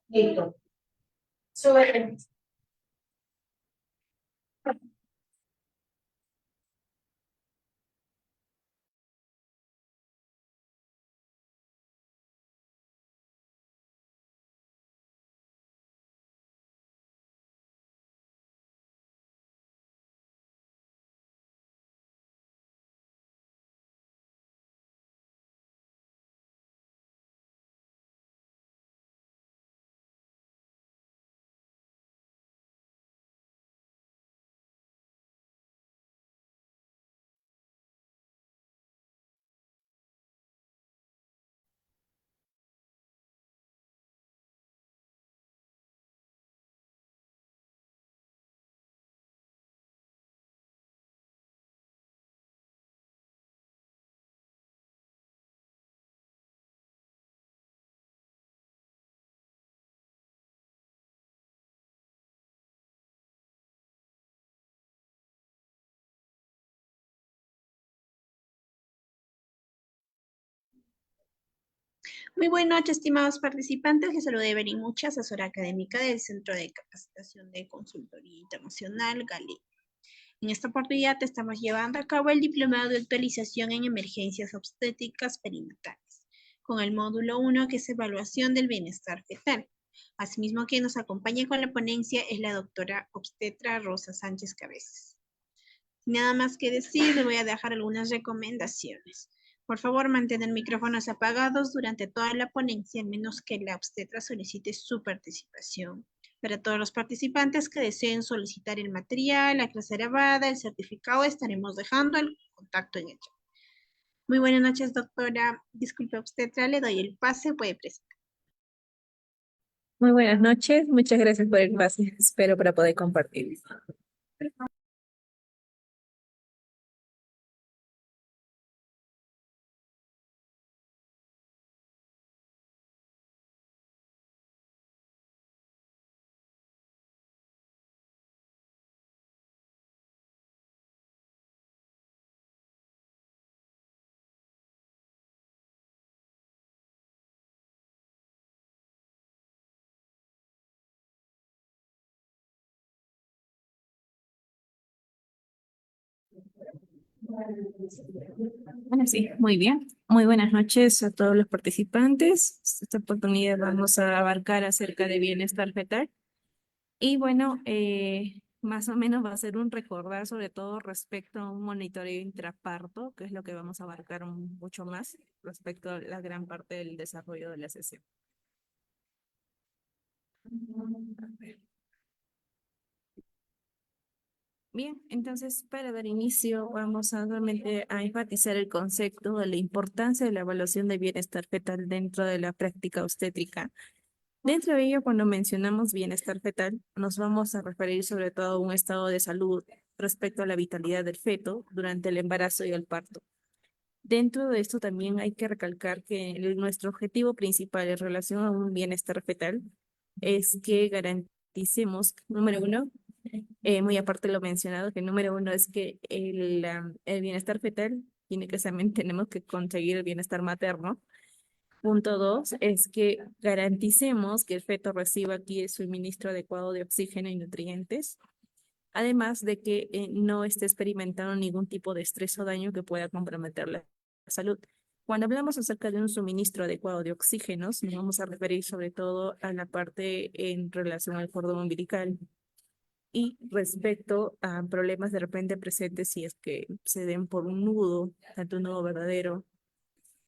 Listo. Súbete. Muy buenas noches, estimados participantes. Les saluda Evelyn Mucha, asesora académica del Centro de Capacitación de Consultoría Internacional, GALE. En esta oportunidad estamos llevando a cabo el Diplomado de Actualización en Emergencias Obstétricas Perinatales, con el módulo 1, que es Evaluación del Bienestar Fetal. Asimismo, quien nos acompaña con la ponencia es la doctora obstetra Rosa Sánchez Cabezas. Sin nada más que decir, le voy a dejar algunas recomendaciones. Por favor, mantener micrófonos apagados durante toda la ponencia, a menos que la obstetra solicite su participación. Para todos los participantes que deseen solicitar el material, la clase grabada, el certificado, estaremos dejando el contacto en el chat. Muy buenas noches, doctora. Disculpe, obstetra, le doy el pase, puede presentar. Muy buenas noches, muchas gracias por el pase. Espero para poder compartir. Bueno, sí, muy bien. Muy buenas noches a todos los participantes. Esta oportunidad vamos a abarcar acerca de bienestar fetal. Y bueno, más o menos va a ser un recordar sobre todo respecto a un monitoreo intraparto, que es lo que vamos a abarcar mucho más respecto a la gran parte del desarrollo de la sesión. Bien, entonces para dar inicio vamos a nuevamente a enfatizar el concepto de la importancia de la evaluación de bienestar fetal dentro de la práctica obstétrica. Dentro de ello, cuando mencionamos bienestar fetal, nos vamos a referir sobre todo a un estado de salud respecto a la vitalidad del feto durante el embarazo y el parto. Dentro de esto también hay que recalcar que nuestro objetivo principal en relación a un bienestar fetal es que garanticemos, número uno, muy aparte de lo mencionado, que el número uno es que el bienestar fetal tiene que también tenemos que conseguir el bienestar materno. Punto dos es que garanticemos que el feto reciba aquí el suministro adecuado de oxígeno y nutrientes, además de que no esté experimentando ningún tipo de estrés o daño que pueda comprometer la salud. Cuando hablamos acerca de un suministro adecuado de oxígenos, nos vamos a referir sobre todo a la parte en relación al cordón umbilical y respecto a problemas de repente presentes si es que se den por un nudo, tanto un nudo verdadero,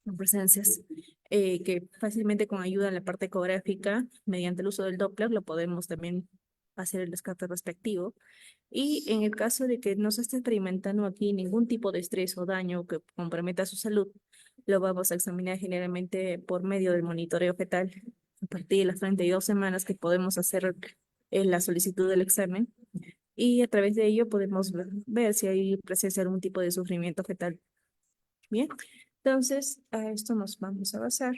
en presencias, que fácilmente con ayuda en la parte ecográfica, mediante el uso del Doppler, lo podemos también hacer el descarte respectivo. Y en el caso de que no se esté experimentando aquí ningún tipo de estrés o daño que comprometa su salud, lo vamos a examinar generalmente por medio del monitoreo fetal a partir de las 32 semanas que podemos hacer la solicitud del examen. Y a través de ello podemos ver si hay presencia de algún tipo de sufrimiento fetal. Bien, Entonces, a esto nos vamos a basar.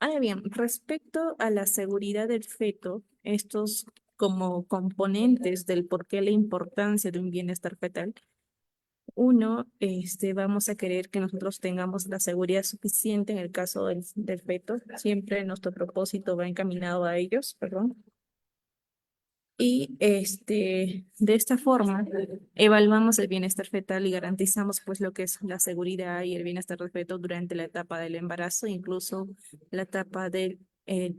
Ahora bien, respecto a la seguridad del feto, estos como componentes del por qué la importancia de un bienestar fetal, uno, vamos a querer que nosotros tengamos la seguridad suficiente en el caso del feto. Siempre nuestro propósito va encaminado a ellos, perdón. Y de esta forma evaluamos el bienestar fetal y garantizamos pues lo que es la seguridad y el bienestar del feto durante la etapa del embarazo, incluso la etapa del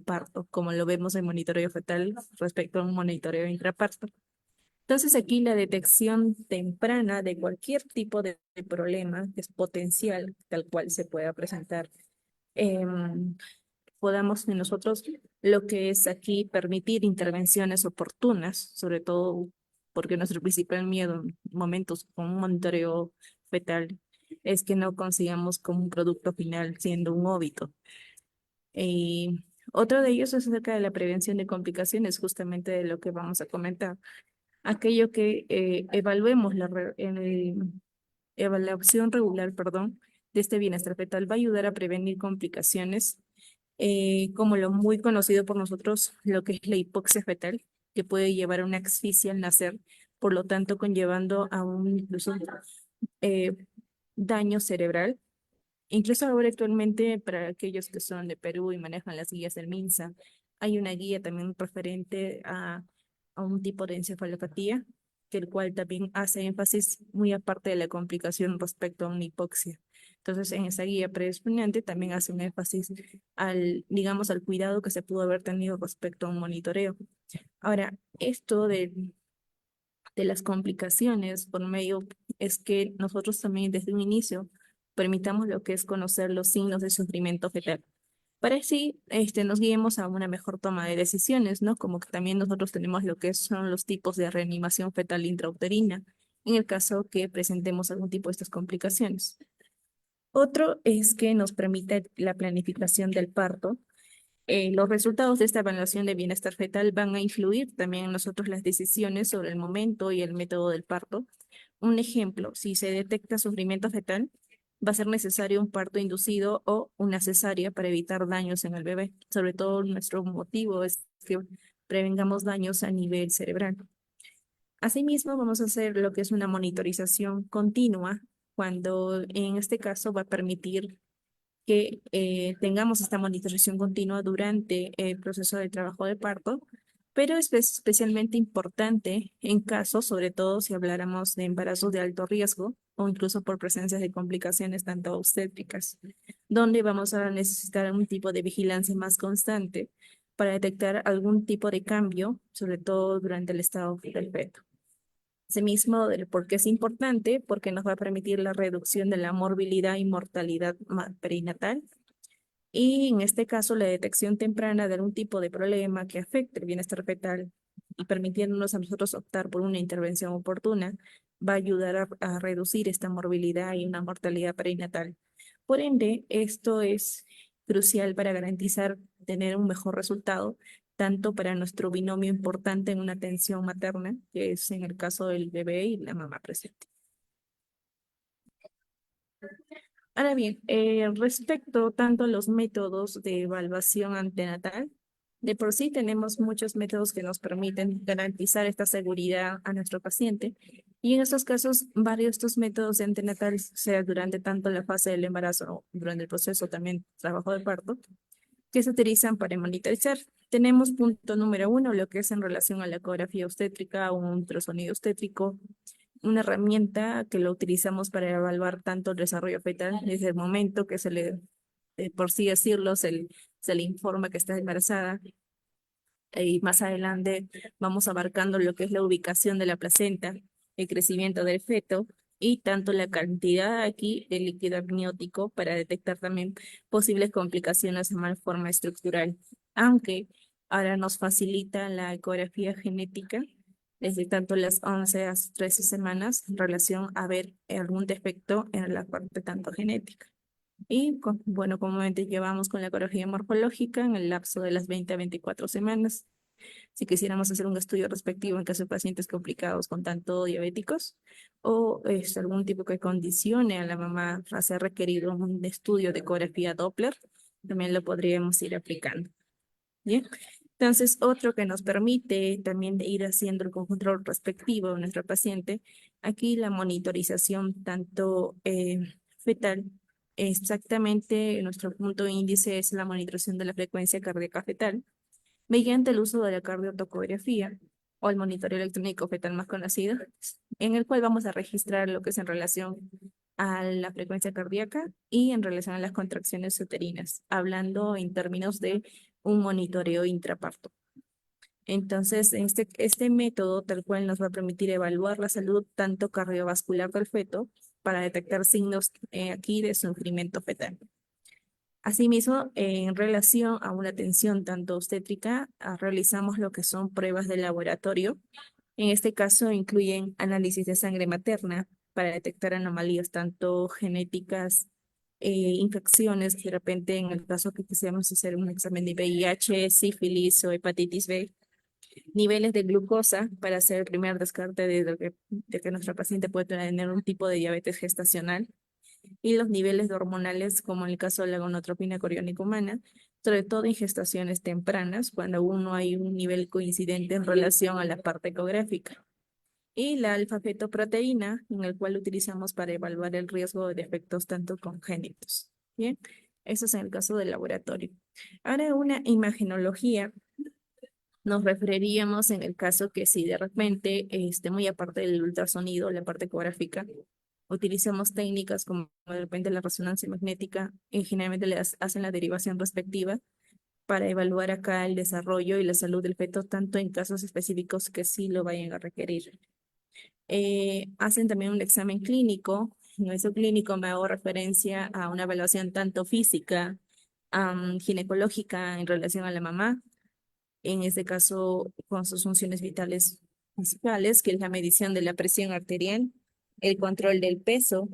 parto, como lo vemos en monitoreo fetal respecto a un monitoreo intraparto. Entonces aquí la detección temprana de cualquier tipo de problema que es potencial, tal cual se pueda presentar, podamos nosotros lo que es aquí permitir intervenciones oportunas, sobre todo porque nuestro principal miedo en momentos con un monitoreo fetal es que no consigamos como un producto final siendo un óbito. Y otro de ellos es acerca de la prevención de complicaciones, justamente de lo que vamos a comentar. Aquello que evaluemos evaluación regular, perdón, de este bienestar fetal va a ayudar a prevenir complicaciones, como lo muy conocido por nosotros, lo que es la hipoxia fetal, que puede llevar a una asfixia al nacer, por lo tanto conllevando a un incluso eh, daño cerebral. Incluso ahora actualmente, para aquellos que son de Perú y manejan las guías del MINSA, hay una guía también referente a un tipo de encefalopatía, que el cual también hace énfasis muy aparte de la complicación respecto a una hipoxia. Entonces, en esa guía predisponente también hace un énfasis al, digamos, al cuidado que se pudo haber tenido respecto a un monitoreo. Ahora, esto de las complicaciones por medio es que nosotros también desde un inicio permitamos lo que es conocer los signos de sufrimiento fetal. Para así nos guiemos a una mejor toma de decisiones, ¿no? Como que también nosotros tenemos lo que son los tipos de reanimación fetal intrauterina en el caso que presentemos algún tipo de estas complicaciones. Otro es que nos permite la planificación del parto. Los resultados de esta evaluación de bienestar fetal van a influir también en nosotros las decisiones sobre el momento y el método del parto. Un ejemplo, si se detecta sufrimiento fetal, va a ser necesario un parto inducido o una cesárea para evitar daños en el bebé. Sobre todo nuestro motivo es que prevengamos daños a nivel cerebral. Asimismo, vamos a hacer lo que es una monitorización continua, cuando en este caso va a permitir que tengamos esta monitorización continua durante el proceso de trabajo de parto, pero es especialmente importante en casos, sobre todo si habláramos de embarazos de alto riesgo o incluso por presencia de complicaciones tanto obstétricas, donde vamos a necesitar un tipo de vigilancia más constante para detectar algún tipo de cambio, sobre todo durante el estado del feto. Asimismo, del por qué es importante, porque nos va a permitir la reducción de la morbilidad y mortalidad perinatal. Y en este caso, la detección temprana de algún tipo de problema que afecte el bienestar fetal y permitiéndonos a nosotros optar por una intervención oportuna, va a ayudar a reducir esta morbilidad y una mortalidad perinatal. Por ende, esto es crucial para garantizar tener un mejor resultado, tanto para nuestro binomio importante en una atención materna, que es en el caso del bebé y la mamá presente. Ahora bien, respecto tanto a los métodos de evaluación antenatal, de por sí tenemos muchos métodos que nos permiten garantizar esta seguridad a nuestro paciente. Y en estos casos, varios de estos métodos de antenatal, sea durante tanto la fase del embarazo o durante el proceso también trabajo de parto, que se utilizan para monitorizar. Tenemos punto número uno, lo que es en relación a la ecografía obstétrica o un ultrasonido obstétrico, una herramienta que lo utilizamos para evaluar tanto el desarrollo fetal desde el momento que se le, por sí decirlo, se le informa que está embarazada. Y más adelante vamos abarcando lo que es la ubicación de la placenta, el crecimiento del feto y tanto la cantidad aquí de líquido amniótico para detectar también posibles complicaciones de malforma estructural. Aunque ahora nos facilita la ecografía genética desde tanto las 11 a 13 semanas en relación a ver algún defecto en la parte tanto genética. Y bueno, comúnmente llevamos con la ecografía morfológica en el lapso de las 20 a 24 semanas. si quisiéramos hacer un estudio respectivo en caso de pacientes complicados con tanto diabéticos, o algún tipo que condicione a la mamá a ser requerido un estudio de ecografía Doppler, también lo podríamos ir aplicando. Bien. Entonces, otro que nos permite también de ir haciendo el control respectivo de nuestro paciente, aquí la monitorización tanto fetal, exactamente nuestro punto índice es la monitorización de la frecuencia cardíaca fetal mediante el uso de la cardiotocografía o el monitoreo electrónico fetal más conocido, en el cual vamos a registrar lo que es en relación a la frecuencia cardíaca y en relación a las contracciones uterinas, hablando en términos de un monitoreo intraparto. Entonces, este método tal cual nos va a permitir evaluar la salud tanto cardiovascular del feto para detectar signos aquí de sufrimiento fetal. Asimismo, en relación a una atención tanto obstétrica, realizamos lo que son pruebas de laboratorio. En este caso, incluyen análisis de sangre materna para detectar anomalías tanto genéticas, infecciones, de repente en el caso que quisiéramos hacer un examen de VIH, sífilis o hepatitis B, niveles de glucosa para hacer el primer descarte de que nuestra paciente puede tener un tipo de diabetes gestacional y los niveles de hormonales, como en el caso de la gonotropina coriónica humana, sobre todo en gestaciones tempranas, cuando aún no hay un nivel coincidente en relación a la parte ecográfica. Y la alfa-fetoproteína, en el cual utilizamos para evaluar el riesgo de defectos tanto congénitos. Bien, eso es en el caso del laboratorio. Ahora, una imagenología nos referiríamos en el caso que si de repente, muy aparte del ultrasonido, la parte ecográfica, utilizamos técnicas como de repente la resonancia magnética, y generalmente hacen la derivación respectiva para evaluar acá el desarrollo y la salud del feto, tanto en casos específicos que sí lo vayan a requerir. Hacen también un examen clínico. En eso clínico me hago referencia a una evaluación tanto física, ginecológica en relación a la mamá, en este caso con sus funciones vitales principales, que es la medición de la presión arterial, el control del peso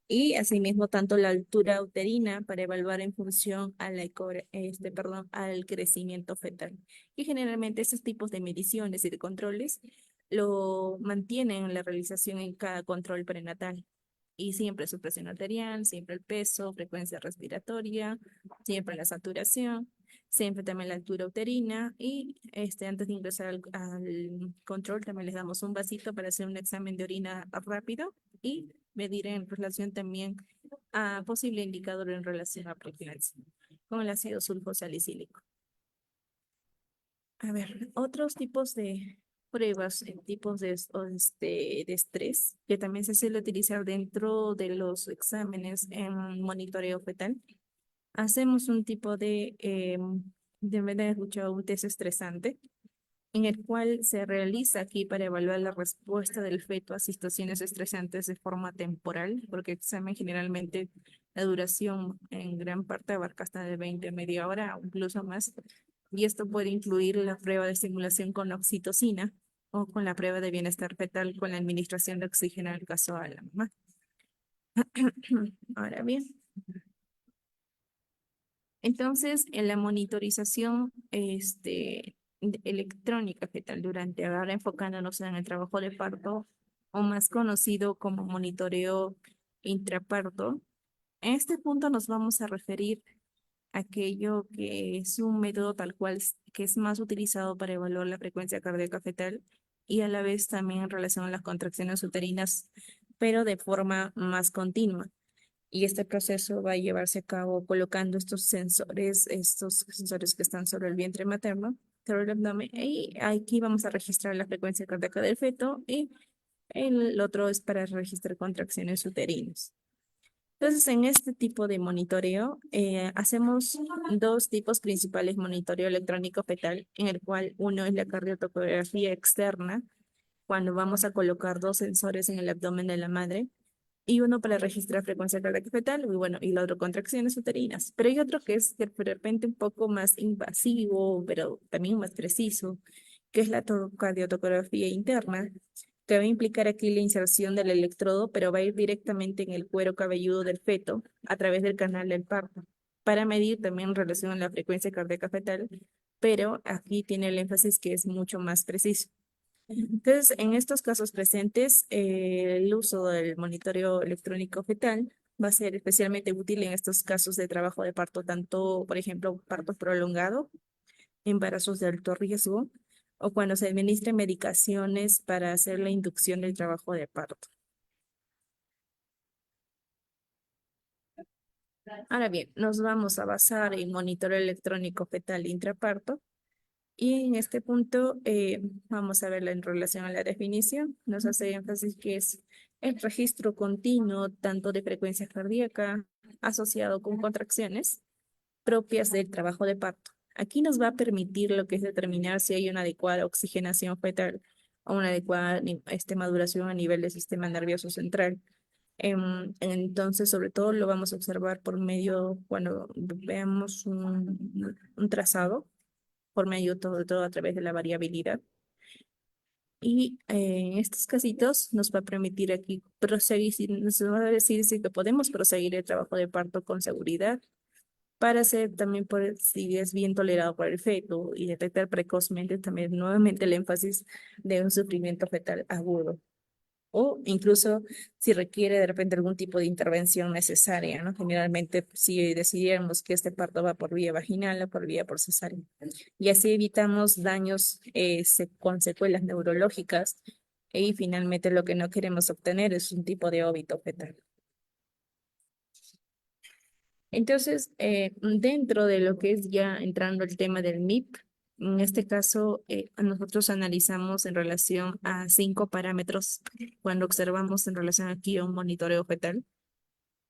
y asimismo tanto la altura uterina para evaluar en función a al crecimiento fetal. Y generalmente esos tipos de mediciones y de controles lo mantienen la realización en cada control prenatal. Y siempre su presión arterial, siempre el peso, frecuencia respiratoria, siempre la saturación, siempre también la altura uterina y antes de ingresar al control también les damos un vasito para hacer un examen de orina rápido y medir en relación también a posible indicador en relación a preeclampsia con el ácido sulfosalicílico. A ver, otros tipos de pruebas, tipos de estrés que también se suele utilizar dentro de los exámenes en monitoreo fetal. Hacemos un tipo de haber escuchado un test estresante, en el cual se realiza aquí para evaluar la respuesta del feto a situaciones estresantes de forma temporal, porque el examen generalmente la duración en gran parte abarca hasta de 20 media hora o incluso más, y esto puede incluir la prueba de estimulación con oxitocina o con la prueba de bienestar fetal con la administración de oxígeno en el caso de la mamá. Ahora bien, entonces, en la monitorización electrónica fetal durante, ahora enfocándonos en el trabajo de parto, o más conocido como monitoreo intraparto, en este punto nos vamos a referir a aquello que es un método tal cual que es más utilizado para evaluar la frecuencia cardíaca fetal y a la vez también en relación a las contracciones uterinas, pero de forma más continua. Y este proceso va a llevarse a cabo colocando estos sensores que están sobre el vientre materno, sobre el abdomen, y aquí vamos a registrar la frecuencia cardíaca del feto y el otro es para registrar contracciones uterinas. Entonces, en este tipo de monitoreo, hacemos dos tipos principales de monitoreo electrónico fetal, en el cual uno es la cardiotocografía externa, cuando vamos a colocar dos sensores en el abdomen de la madre, y uno para registrar frecuencia cardíaca fetal, y bueno, y el otro contracciones uterinas. Pero hay otro que es de repente un poco más invasivo, pero también más preciso, que es la cardiotocografía interna, que va a implicar aquí la inserción del electrodo, pero va a ir directamente en el cuero cabelludo del feto a través del canal del parto, para medir también en relación a la frecuencia cardíaca fetal, pero aquí tiene el énfasis que es mucho más preciso. Entonces, en estos casos presentes, el uso del monitoreo electrónico fetal va a ser especialmente útil en estos casos de trabajo de parto, tanto, por ejemplo, parto prolongado, embarazos de alto riesgo, o cuando se administren medicaciones para hacer la inducción del trabajo de parto. Ahora bien, nos vamos a basar en monitoreo electrónico fetal intraparto. Y en este punto vamos a verla en relación a la definición. Nos hace énfasis que es el registro continuo tanto de frecuencia cardíaca asociado con contracciones propias del trabajo de parto. Aquí nos va a permitir lo que es determinar si hay una adecuada oxigenación fetal o una adecuada maduración a nivel del sistema nervioso central. Entonces, sobre todo lo vamos a observar por medio, cuando veamos un trazado por medio todo a través de la variabilidad. Y en estos casitos nos va a permitir aquí proseguir, nos va a decir si que podemos proseguir el trabajo de parto con seguridad para hacer también por si es bien tolerado por el feto y detectar precozmente también nuevamente el énfasis de un sufrimiento fetal agudo. O incluso si requiere de repente algún tipo de intervención necesaria, ¿no? Generalmente, pues, si decidiéramos que este parto va por vía vaginal o por vía por cesárea. Y así evitamos daños con secuelas neurológicas y finalmente lo que no queremos obtener es un tipo de óbito fetal. Entonces, dentro de lo que es ya entrando el tema del MIP, en este caso, nosotros analizamos en relación a 5 parámetros cuando observamos en relación aquí a un monitoreo fetal.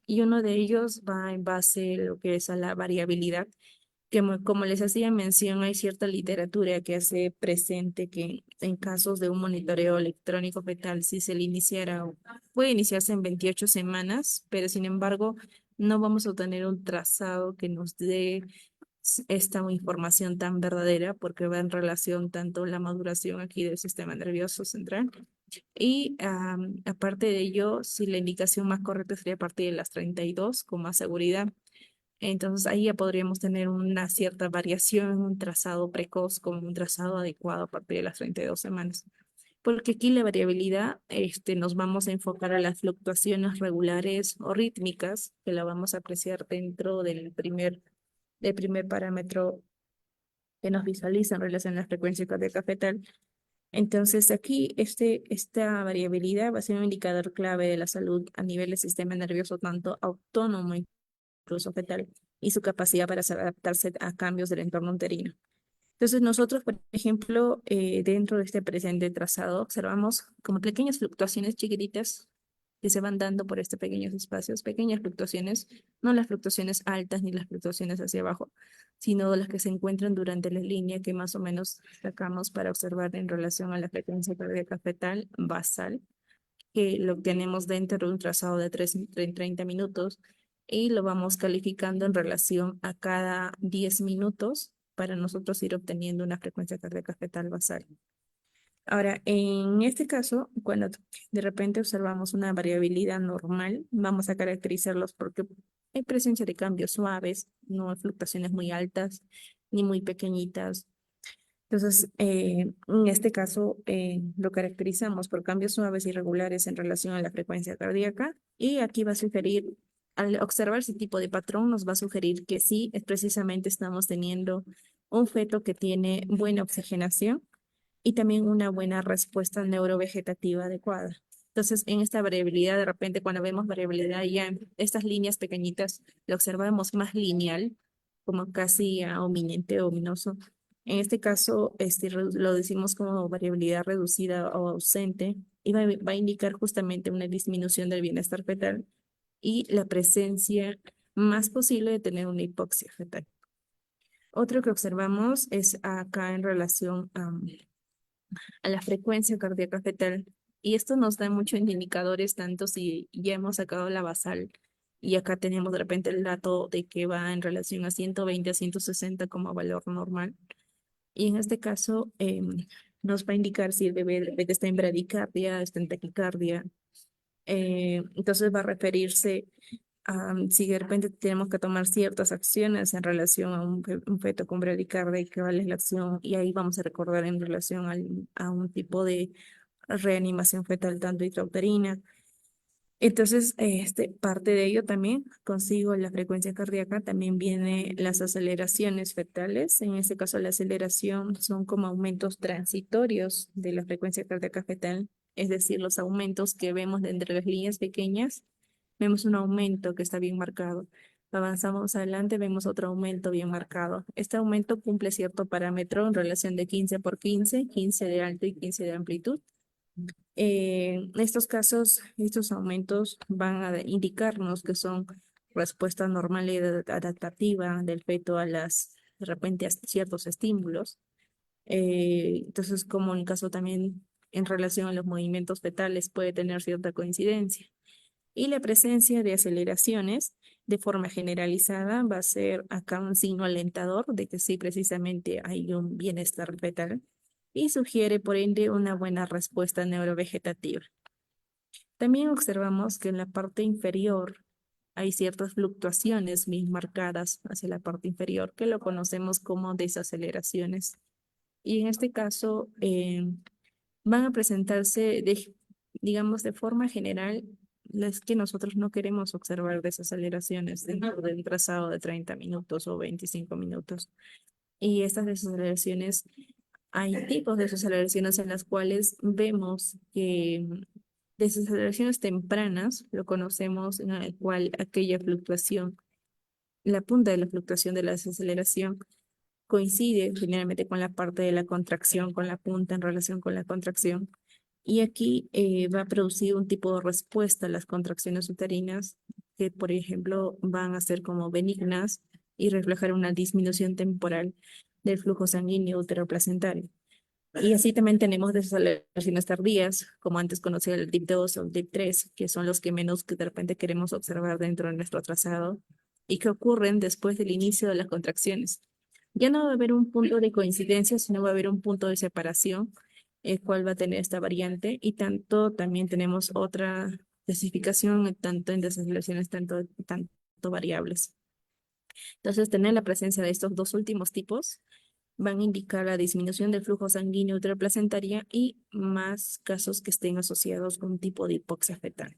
Y uno de ellos va en base a lo que es a la variabilidad, que como les hacía mención, hay cierta literatura que hace presente que en casos de un monitoreo electrónico fetal, si se le iniciara, puede iniciarse en 28 semanas, pero sin embargo, no vamos a obtener un trazado que nos dé esta información tan verdadera porque va en relación tanto la maduración aquí del sistema nervioso central y aparte de ello, si la indicación más correcta sería a partir de las 32 con más seguridad. Entonces ahí ya podríamos tener una cierta variación, un trazado precoz con un trazado adecuado a partir de las 32 semanas. Porque aquí la variabilidad, nos vamos a enfocar a las fluctuaciones regulares o rítmicas, que la vamos a apreciar dentro del primer parámetro que nos visualiza en relación a la frecuencia cardíaca fetal. Entonces aquí esta variabilidad va a ser un indicador clave de la salud a nivel del sistema nervioso, tanto autónomo incluso fetal, y su capacidad para adaptarse a cambios del entorno uterino. Entonces nosotros, por ejemplo, dentro de este presente trazado, observamos como pequeñas fluctuaciones chiquititas que se van dando por estos pequeños espacios, pequeñas fluctuaciones, no las fluctuaciones altas ni las fluctuaciones hacia abajo, sino las que se encuentran durante la línea que más o menos sacamos para observar en relación a la frecuencia cardíaca fetal basal, que lo obtenemos dentro de un trazado de 30 minutos y lo vamos calificando en relación a cada 10 minutos para nosotros ir obteniendo una frecuencia cardíaca fetal basal. Ahora, en este caso, cuando de repente observamos una variabilidad normal, vamos a caracterizarlos porque hay presencia de cambios suaves, no hay fluctuaciones muy altas ni muy pequeñitas. Entonces, en este caso, lo caracterizamos por cambios suaves y regulares en relación a la frecuencia cardíaca y aquí va a sugerir, al observar ese tipo de patrón, nos va a sugerir que sí, es precisamente estamos teniendo un feto que tiene buena oxigenación y también una buena respuesta neurovegetativa adecuada. Entonces, en esta variabilidad, de repente, cuando vemos variabilidad ya en estas líneas pequeñitas, lo observamos más lineal, como casi ominente o ominoso. En este caso, lo decimos como variabilidad reducida o ausente y va a indicar justamente una disminución del bienestar fetal y la presencia más posible de tener una hipoxia fetal. Otro que observamos es acá en relación a la frecuencia cardíaca fetal. Y esto nos da muchos indicadores, tanto si ya hemos sacado la basal y acá tenemos de repente el dato de que va en relación a 120 a 160 como valor normal. Y en este caso nos va a indicar si el bebé de repente está en bradicardia, está en taquicardia. Entonces va a referirse si de repente tenemos que tomar ciertas acciones en relación a un feto con bradicardia, cuál es la acción, y ahí vamos a recordar en relación a un tipo de reanimación fetal tanto intrauterina. Entonces, parte de ello también consigo la frecuencia cardíaca, también viene las aceleraciones fetales. En este caso, la aceleración son como aumentos transitorios de la frecuencia cardíaca fetal, es decir, los aumentos que vemos de entre las líneas pequeñas, vemos un aumento que está bien marcado. Avanzamos adelante, vemos otro aumento bien marcado. Este aumento cumple cierto parámetro en relación de 15 por 15, 15 de alto y 15 de amplitud. En estos casos, estos aumentos van a indicarnos que son respuesta normal y adaptativa del feto a de repente, a ciertos estímulos. Entonces, como en el caso también en relación a los movimientos fetales, puede tener cierta coincidencia. Y la presencia de aceleraciones de forma generalizada va a ser acá un signo alentador de que sí, precisamente hay un bienestar fetal y sugiere, por ende, una buena respuesta neurovegetativa. También observamos que en la parte inferior hay ciertas fluctuaciones bien marcadas hacia la parte inferior que lo conocemos como desaceleraciones. Y en este caso van a presentarse, digamos, de forma general, las que nosotros no queremos observar desaceleraciones dentro del trazado de 30 minutos o 25 minutos. Y estas desaceleraciones, hay tipos de desaceleraciones en las cuales vemos que desaceleraciones tempranas, lo conocemos en el cual aquella fluctuación, la punta de la fluctuación de la desaceleración coincide generalmente con la parte de la contracción, con la punta en relación con la contracción. Y aquí va a producir un tipo de respuesta a las contracciones uterinas que, por ejemplo, van a ser como benignas y reflejar una disminución temporal del flujo sanguíneo uteroplacentario. Y así también tenemos desaceleraciones tardías, como antes conocía el DIP 2 o el DIP 3, que son los que menos que de repente queremos observar dentro de nuestro trazado y que ocurren después del inicio de las contracciones. Ya no va a haber un punto de coincidencia, sino va a haber un punto de separación, el cual va a tener esta variante, y también tenemos otra clasificación, tanto en desaceleraciones, tanto variables. Entonces, tener la presencia de estos dos últimos tipos van a indicar la disminución del flujo sanguíneo uteroplacentaria y más casos que estén asociados con un tipo de hipoxia fetal.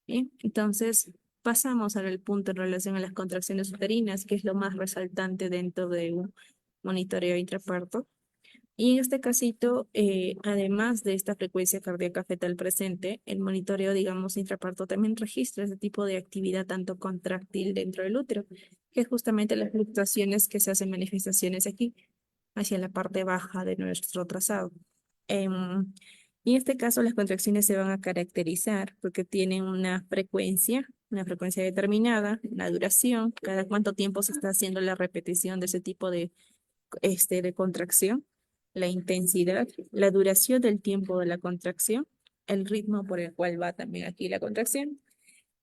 Bien, entonces pasamos al punto en relación a las contracciones uterinas, que es lo más resaltante dentro de un monitoreo intraparto. Y en este casito, además de esta frecuencia cardíaca fetal presente, el monitoreo, digamos, intraparto también registra ese tipo de actividad tanto contráctil dentro del útero, que es justamente las fluctuaciones que se hacen manifestaciones aquí, hacia la parte baja de nuestro trazado. Y en este caso, las contracciones se van a caracterizar porque tienen una frecuencia determinada, una duración, cada cuánto tiempo se está haciendo la repetición de ese tipo de contracción, la intensidad, la duración del tiempo de la contracción, el ritmo por el cual va también aquí la contracción.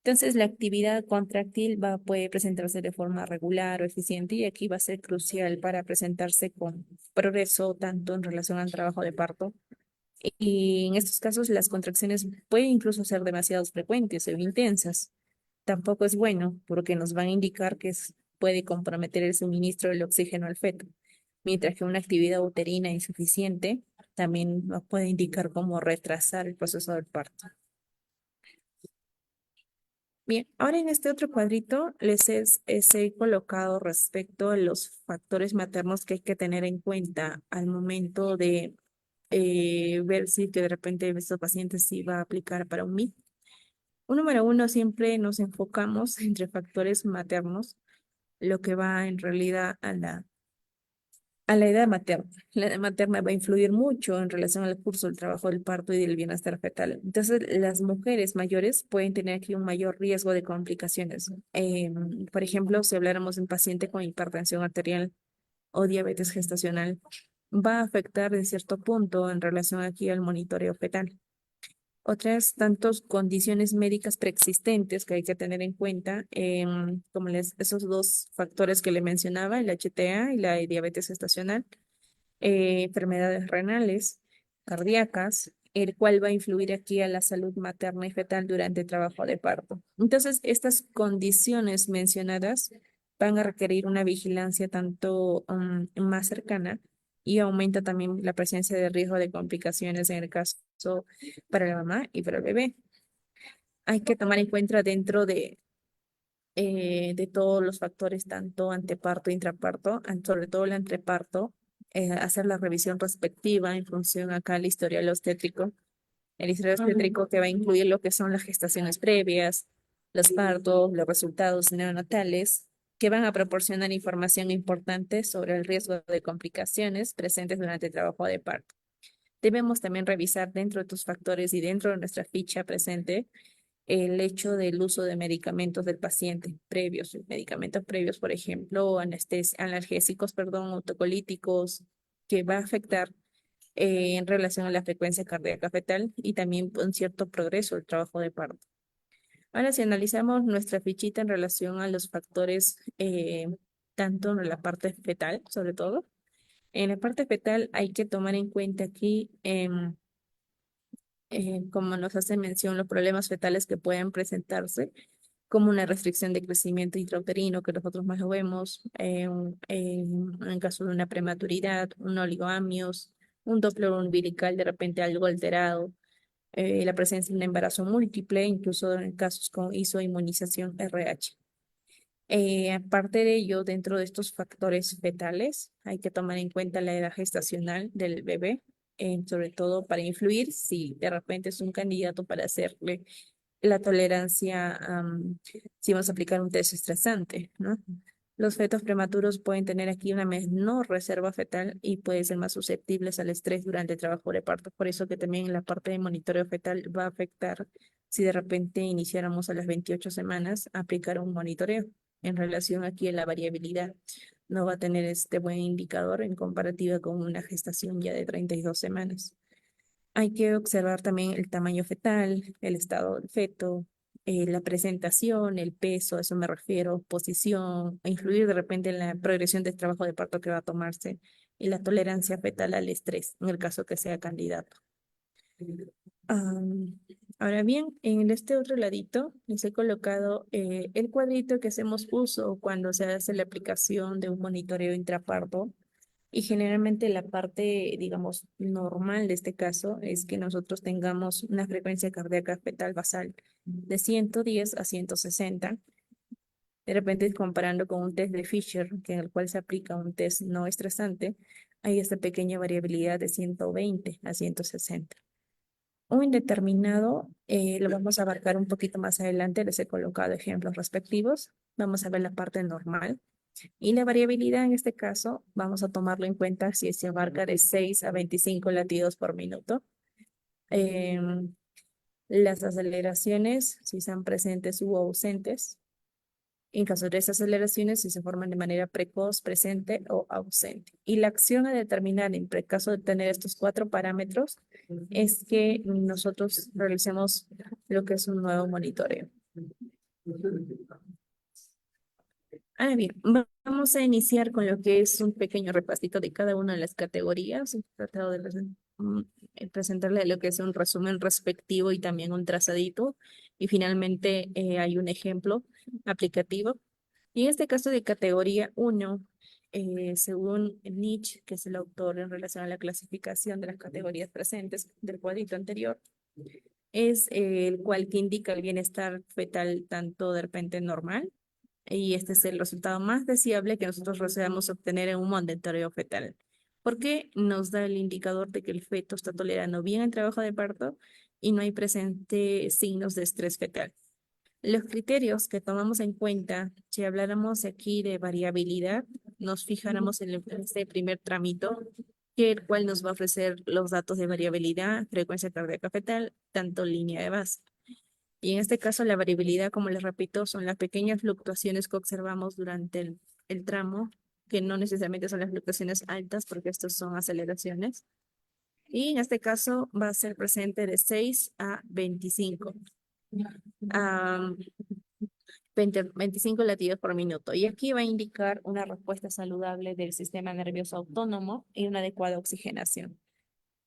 Entonces, la actividad contráctil puede presentarse de forma regular o eficiente y aquí va a ser crucial para presentarse con progreso tanto en relación al trabajo de parto. Y en estos casos, las contracciones pueden incluso ser demasiado frecuentes o intensas. Tampoco es bueno porque nos van a indicar que puede comprometer el suministro del oxígeno al feto, mientras que una actividad uterina insuficiente también nos puede indicar cómo retrasar el proceso del parto. Bien, ahora en este otro cuadrito he colocado respecto a los factores maternos que hay que tener en cuenta al momento de ver si que de repente estos pacientes sí va a aplicar para un MIT. Un número uno, siempre nos enfocamos entre factores maternos, lo que va en realidad a la edad materna. La edad materna va a influir mucho en relación al curso del trabajo del parto y del bienestar fetal. Entonces, las mujeres mayores pueden tener aquí un mayor riesgo de complicaciones. Por ejemplo, si habláramos de un paciente con hipertensión arterial o diabetes gestacional, va a afectar en cierto punto en relación aquí al monitoreo fetal. Otras tantas condiciones médicas preexistentes que hay que tener en cuenta, como esos dos factores que le mencionaba, el HTA y la diabetes gestacional, enfermedades renales, cardíacas, el cual va a influir aquí a la salud materna y fetal durante el trabajo de parto. Entonces, estas condiciones mencionadas van a requerir una vigilancia tanto más cercana y aumenta también la presencia de riesgo de complicaciones en el caso para la mamá y para el bebé. Hay que tomar en cuenta dentro de todos los factores, tanto anteparto e intraparto, sobre todo el anteparto, hacer la revisión respectiva en función acá al historial obstétrico. El historial obstétrico que va a incluir lo que son las gestaciones previas, los partos, los resultados neonatales, que van a proporcionar información importante sobre el riesgo de complicaciones presentes durante el trabajo de parto. Debemos también revisar dentro de tus factores y dentro de nuestra ficha presente el hecho del uso de medicamentos del paciente previos, medicamentos previos, por ejemplo, analgésicos, perdón, autocolíticos, que va a afectar en relación a la frecuencia cardíaca fetal y también un cierto progreso del trabajo de parto. Ahora, si analizamos nuestra fichita en relación a los factores, tanto en la parte fetal, sobre todo, en la parte fetal hay que tomar en cuenta aquí como nos hace mención, los problemas fetales que pueden presentarse, como una restricción de crecimiento intrauterino, que nosotros más lo vemos, en caso de una prematuridad, un oligoamios, un Doppler umbilical de repente algo alterado, la presencia de un embarazo múltiple, incluso en casos con isoinmunización RH. Aparte de ello, dentro de estos factores fetales, hay que tomar en cuenta la edad gestacional del bebé, sobre todo para influir si de repente es un candidato para hacerle la tolerancia, si vamos a aplicar un test estresante, ¿no? Los fetos prematuros pueden tener aquí una menor reserva fetal y pueden ser más susceptibles al estrés durante el trabajo de parto. Por eso que también la parte de monitoreo fetal va a afectar si de repente iniciáramos a las 28 semanas aplicar un monitoreo en relación aquí a la variabilidad. No va a tener este buen indicador en comparativa con una gestación ya de 32 semanas. Hay que observar también el tamaño fetal, el estado del feto, la presentación, el peso, a eso me refiero, posición, a influir de repente en la progresión del trabajo de parto que va a tomarse y la tolerancia fetal al estrés, en el caso que sea candidato. Ahora bien, en este otro ladito les he colocado el cuadrito que hacemos uso cuando se hace la aplicación de un monitoreo intraparto. Y generalmente la parte, digamos, normal de este caso es que nosotros tengamos una frecuencia cardíaca fetal basal de 110 a 160. De repente, comparando con un test de Fisher, que en el cual se aplica un test no estresante, hay esta pequeña variabilidad de 120 a 160. Un indeterminado lo vamos a abarcar un poquito más adelante, les he colocado ejemplos respectivos. Vamos a ver la parte normal. Y la variabilidad en este caso, vamos a tomarlo en cuenta si se abarca de 6 a 25 latidos por minuto. Las aceleraciones, si están presentes u ausentes. En caso de esas aceleraciones, si se forman de manera precoz, presente o ausente. Y la acción a determinar en caso de tener estos 4 parámetros es que nosotros realicemos lo que es un nuevo monitoreo. Ahora bien, vamos a iniciar con lo que es un pequeño repasito de cada una de las categorías. He tratado de presentarle lo que es un resumen respectivo y también un trazadito. Y finalmente hay un ejemplo aplicativo. Y en este caso de categoría 1, según Nietzsche, que es el autor en relación a la clasificación de las categorías presentes del cuadrito anterior, es el cual que indica el bienestar fetal tanto de repente normal, y este es el resultado más deseable que nosotros deseamos obtener en un monitoreo fetal, porque nos da el indicador de que el feto está tolerando bien el trabajo de parto y no hay presente signos de estrés fetal. Los criterios que tomamos en cuenta, si habláramos aquí de variabilidad, nos fijáramos en este primer trámite, que el cual nos va a ofrecer los datos de variabilidad, frecuencia cardíaca fetal, tanto línea de base. Y en este caso, la variabilidad, como les repito, son las pequeñas fluctuaciones que observamos durante el tramo, que no necesariamente son las fluctuaciones altas, porque estos son aceleraciones. Y en este caso va a ser presente de 6 a 25. 25 latidos por minuto. Y aquí va a indicar una respuesta saludable del sistema nervioso autónomo y una adecuada oxigenación.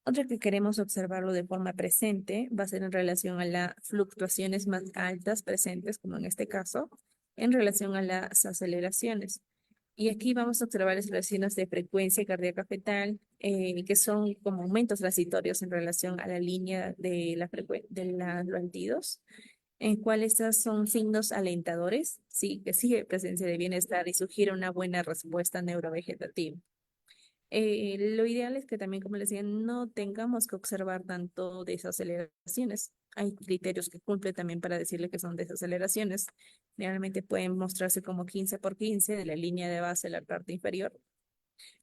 Otra que queremos observarlo de forma presente va a ser en relación a las fluctuaciones más altas presentes, como en este caso, en relación a las aceleraciones. Y aquí vamos a observar las relaciones de frecuencia cardíaca fetal, que son como aumentos transitorios en relación a la línea de los latidos, en cual estas son signos alentadores, sí, que sigue presencia de bienestar y sugiere una buena respuesta neurovegetativa. Lo ideal es que también, como les decía, no tengamos que observar tanto desaceleraciones. Hay criterios que cumplen también para decirle que son desaceleraciones. Generalmente pueden mostrarse como 15 por 15 de la línea de base de la parte inferior.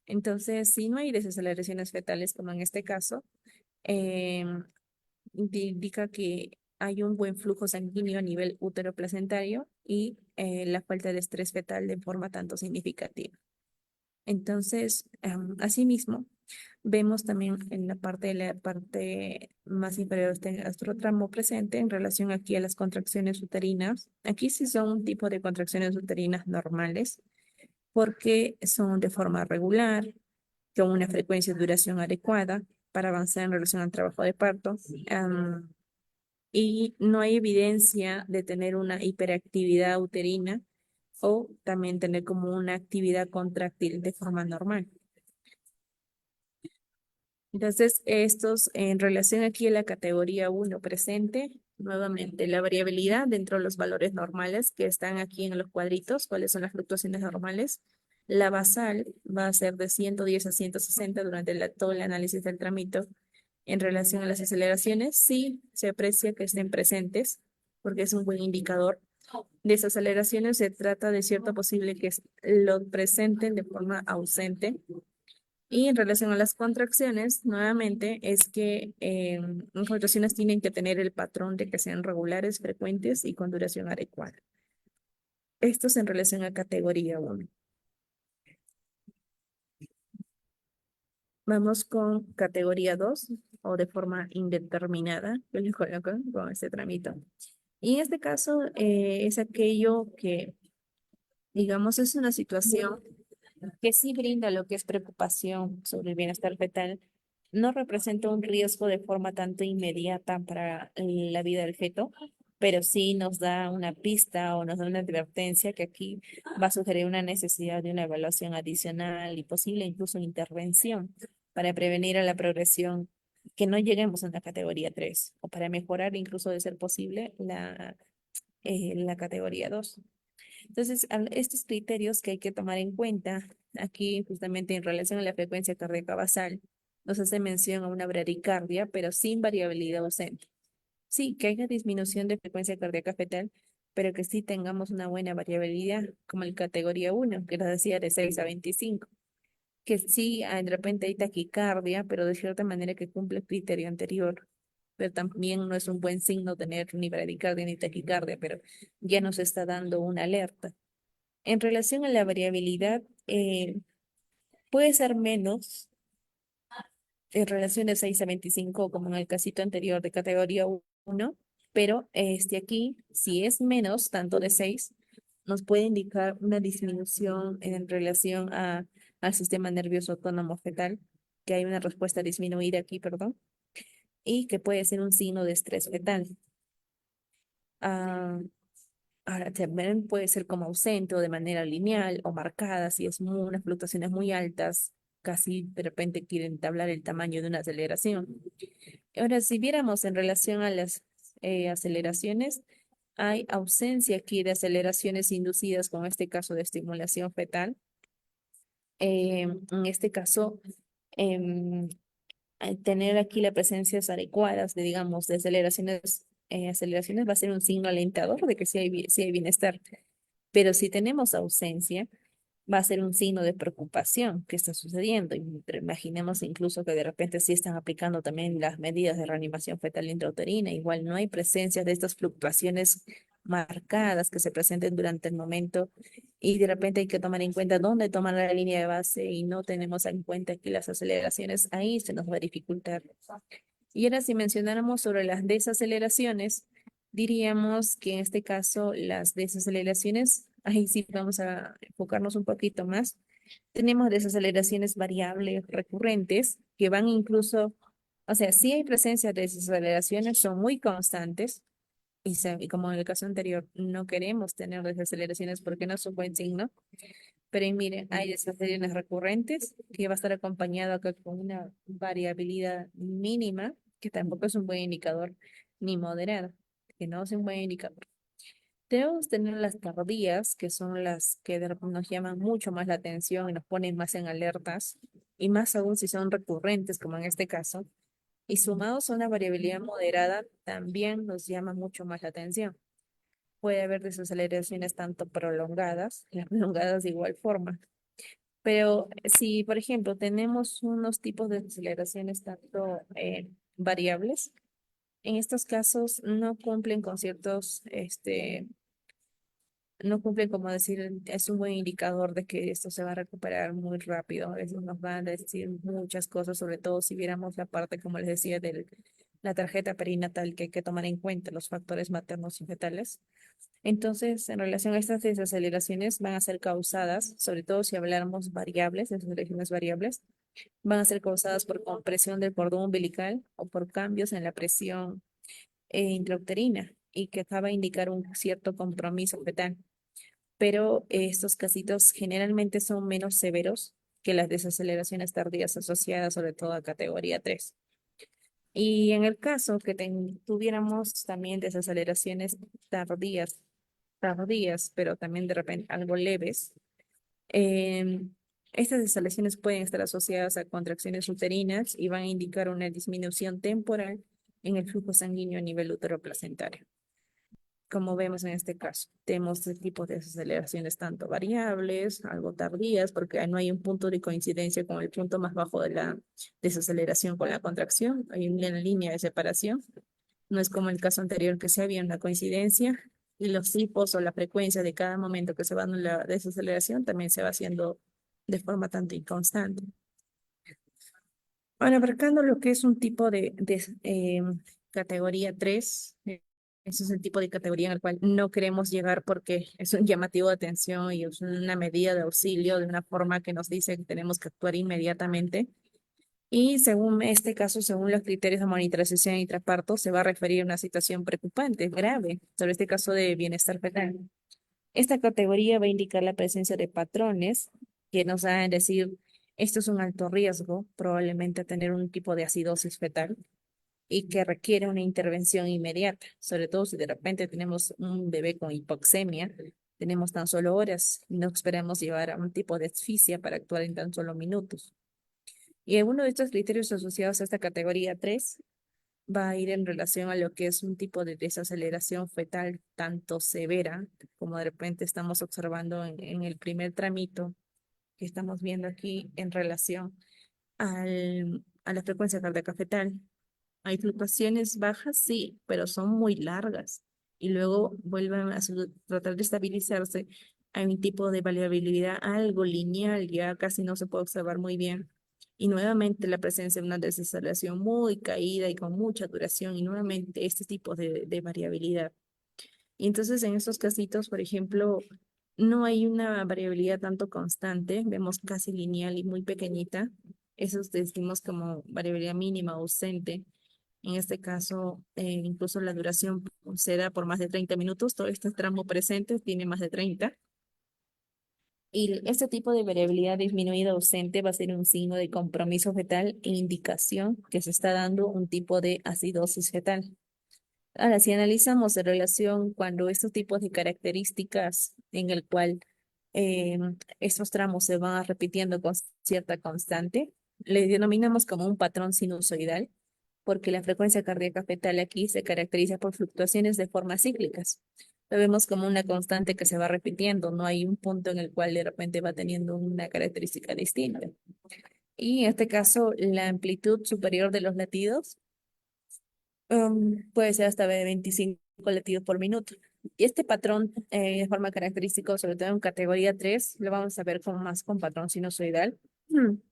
Entonces, si no hay desaceleraciones fetales, como en este caso, eh, indica que hay un buen flujo sanguíneo a nivel útero-placentario y la falta de estrés fetal de forma tanto significativa. Entonces, asimismo, vemos también en la parte más inferior este otro tramo presente en relación aquí a las contracciones uterinas. Aquí sí son un tipo de contracciones uterinas normales porque son de forma regular, con una frecuencia y duración adecuada para avanzar en relación al trabajo de parto. Y no hay evidencia de tener una hiperactividad uterina o también tener como una actividad contráctil de forma normal. Entonces, estos en relación aquí a la categoría 1 presente, nuevamente la variabilidad dentro de los valores normales que están aquí en los cuadritos, cuáles son las fluctuaciones normales. La basal va a ser de 110 a 160 durante todo el análisis del trámite. En relación a las aceleraciones, sí se aprecia que estén presentes, porque es un buen indicador. Desaceleraciones se trata de cierto posible que lo presenten de forma ausente. Y en relación a las contracciones, nuevamente, es que las contracciones tienen que tener el patrón de que sean regulares, frecuentes y con duración adecuada. Esto es en relación a categoría 1. Vamos con categoría 2 o de forma indeterminada, yo le coloco con este tramito. Y en este caso es aquello que, digamos, es una situación que sí brinda lo que es preocupación sobre el bienestar fetal, no representa un riesgo de forma tanto inmediata para la vida del feto, pero sí nos da una pista o nos da una advertencia que aquí va a sugerir una necesidad de una evaluación adicional y posible incluso intervención para prevenir a la progresión que no lleguemos a la categoría 3 o para mejorar incluso de ser posible la categoría 2. Entonces, estos criterios que hay que tomar en cuenta aquí, justamente en relación a la frecuencia cardíaca basal, nos hace mención a una bradicardia, pero sin variabilidad ausente. Sí, que haya disminución de frecuencia cardíaca fetal, pero que sí tengamos una buena variabilidad, como el categoría 1, que nos decía de 6 a 25. Que sí, de repente hay taquicardia, pero de cierta manera que cumple el criterio anterior. Pero también no es un buen signo tener ni bradicardia ni taquicardia, pero ya nos está dando una alerta. En relación a la variabilidad, puede ser menos en relación de 6 a 25, como en el casito anterior de categoría 1, pero aquí, si es menos, tanto de 6, nos puede indicar una disminución en relación al sistema nervioso autónomo fetal, que hay una respuesta disminuida aquí, perdón, y que puede ser un signo de estrés fetal. Ah, Ahora, también puede ser como ausente o de manera lineal o marcada, si es unas fluctuaciones muy altas, casi de repente quieren tablar el tamaño de una aceleración. Ahora, si viéramos en relación a las aceleraciones, hay ausencia aquí de aceleraciones inducidas con este caso de estimulación fetal. En este caso, em, al tener aquí las presencias adecuadas de, digamos, de aceleraciones va a ser un signo alentador de que sí hay bienestar. Pero si tenemos ausencia, va a ser un signo de preocupación que está sucediendo. Pero imaginemos incluso que de repente sí están aplicando también las medidas de reanimación fetal intrauterina. Igual no hay presencia de estas fluctuaciones marcadas que se presenten durante el momento y de repente hay que tomar en cuenta dónde tomar la línea de base y no tenemos en cuenta aquí las aceleraciones, ahí se nos va a dificultar. Y ahora si mencionáramos sobre las desaceleraciones, diríamos que en este caso las desaceleraciones, ahí sí vamos a enfocarnos un poquito más. Tenemos desaceleraciones variables recurrentes que van incluso O sea, sí hay presencia de desaceleraciones, son muy constantes, y como en el caso anterior, no queremos tener desaceleraciones porque no es un buen signo. Pero y mire, hay desaceleraciones recurrentes que va a estar acompañado acá con una variabilidad mínima, que tampoco es un buen indicador, ni moderada, que no es un buen indicador. Debemos tener las tardías, que son las que nos llaman mucho más la atención y nos ponen más en alertas, y más aún si son recurrentes, como en este caso, y sumados a una variabilidad moderada, también nos llama mucho más la atención. Puede haber desaceleraciones tanto prolongadas, las prolongadas de igual forma. Pero si, por ejemplo, tenemos unos tipos de desaceleraciones tanto variables, en estos casos no cumplen con ciertos, no cumplen como decir, es un buen indicador de que esto se va a recuperar muy rápido. A veces nos van a decir muchas cosas, sobre todo si viéramos la parte, como les decía, de la tarjeta perinatal, que hay que tomar en cuenta los factores maternos y fetales. Entonces, en relación a estas desaceleraciones, van a ser causadas, sobre todo si hablamos variables, desaceleraciones variables, van a ser causadas por compresión del cordón umbilical o por cambios en la presión intrauterina y que acaba de indicar un cierto compromiso fetal. Pero estos casitos generalmente son menos severos que las desaceleraciones tardías asociadas sobre todo a categoría 3. Y en el caso que tuviéramos también desaceleraciones tardías, pero también de repente algo leves, em, estas desaceleraciones pueden estar asociadas a contracciones uterinas y van a indicar una disminución temporal en el flujo sanguíneo a nivel uteroplacentario. Como vemos en este caso, tenemos este tipo de desaceleraciones tanto variables, algo tardías, porque no hay un punto de coincidencia con el punto más bajo de la desaceleración con la contracción, hay una línea de separación. No es como el caso anterior que se había una coincidencia y los tipos o la frecuencia de cada momento que se va dando la desaceleración también se va haciendo de forma tanto inconstante. Bueno, abarcando lo que es un tipo de categoría 3, ese es el tipo de categoría en el cual no queremos llegar porque es un llamativo de atención y es una medida de auxilio de una forma que nos dice que tenemos que actuar inmediatamente. Y según este caso, según los criterios de monitorización intraparto, se va a referir a una situación preocupante, grave, sobre este caso de bienestar fetal. Esta categoría va a indicar la presencia de patrones que nos van a decir, esto es un alto riesgo, probablemente a tener un tipo de acidosis fetal y que requiere una intervención inmediata, sobre todo si de repente tenemos un bebé con hipoxemia, tenemos tan solo horas y no esperamos llevar a un tipo de asfixia para actuar en tan solo minutos. Y uno de estos criterios asociados a esta categoría 3 va a ir en relación a lo que es un tipo de desaceleración fetal tanto severa como de repente estamos observando en el primer tramito que estamos viendo aquí en relación a la frecuencia cardíaca fetal. Hay fluctuaciones bajas, sí, pero son muy largas y luego vuelven a tratar de estabilizarse. Hay un tipo de variabilidad algo lineal, ya casi no se puede observar muy bien. Y nuevamente la presencia de una desaceleración muy caída y con mucha duración, y nuevamente este tipo de variabilidad. Y entonces en estos casitos, por ejemplo, no hay una variabilidad tanto constante, vemos casi lineal y muy pequeñita. Esos decimos como variabilidad mínima ausente. En este caso, incluso la duración se da por más de 30 minutos. Todo este tramo presente tiene más de 30. Y este tipo de variabilidad disminuida ausente va a ser un signo de compromiso fetal e indicación que se está dando un tipo de acidosis fetal. Ahora, si analizamos en relación cuando estos tipos de características en el cual eh, estos tramos se van repitiendo con cierta constante, le denominamos como un patrón sinusoidal, porque la frecuencia cardíaca fetal aquí se caracteriza por fluctuaciones de forma cíclicas. Lo vemos como una constante que se va repitiendo, no hay un punto en el cual de repente va teniendo una característica distinta. Y en este caso, la amplitud superior de los latidos puede ser hasta de 25 latidos por minuto. Y este patrón, de forma característico, sobre todo en categoría 3 lo vamos a ver con más con patrón sinusoidal.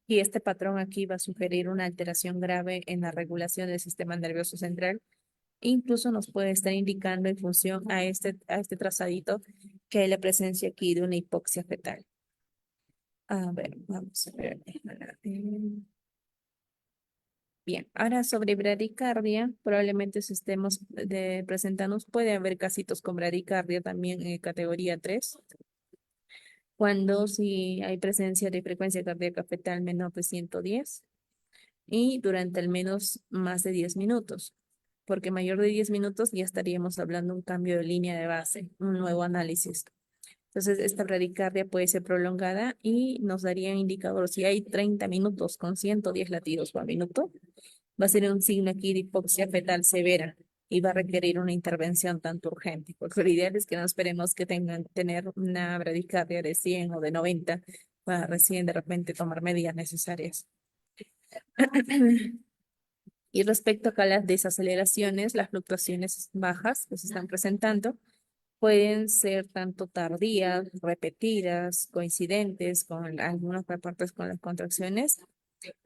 Y este patrón aquí va a sugerir una alteración grave en la regulación del sistema nervioso central. Incluso nos puede estar indicando en función a este trazadito que hay la presencia aquí de una hipoxia fetal. A ver, vamos a ver. Bien, ahora sobre bradicardia, probablemente si estemos presentando, puede haber casitos con bradicardia también en categoría 3, cuando si hay presencia de frecuencia cardíaca fetal menor de 110 y durante al menos más de 10 minutos, porque mayor de 10 minutos ya estaríamos hablando de un cambio de línea de base, un nuevo análisis. Entonces, esta bradicardia puede ser prolongada y nos daría un indicador si hay 30 minutos con 110 latidos por minuto, va a ser un signo aquí de hipoxia fetal severa y va a requerir una intervención tanto urgente, porque lo ideal es que no esperemos que tengan tener una bradicardia de 100 o de 90 para recién de repente tomar medidas necesarias. Y respecto acá a las desaceleraciones, las fluctuaciones bajas que se están presentando pueden ser tanto tardías, repetidas, coincidentes con algunos reportes con las contracciones,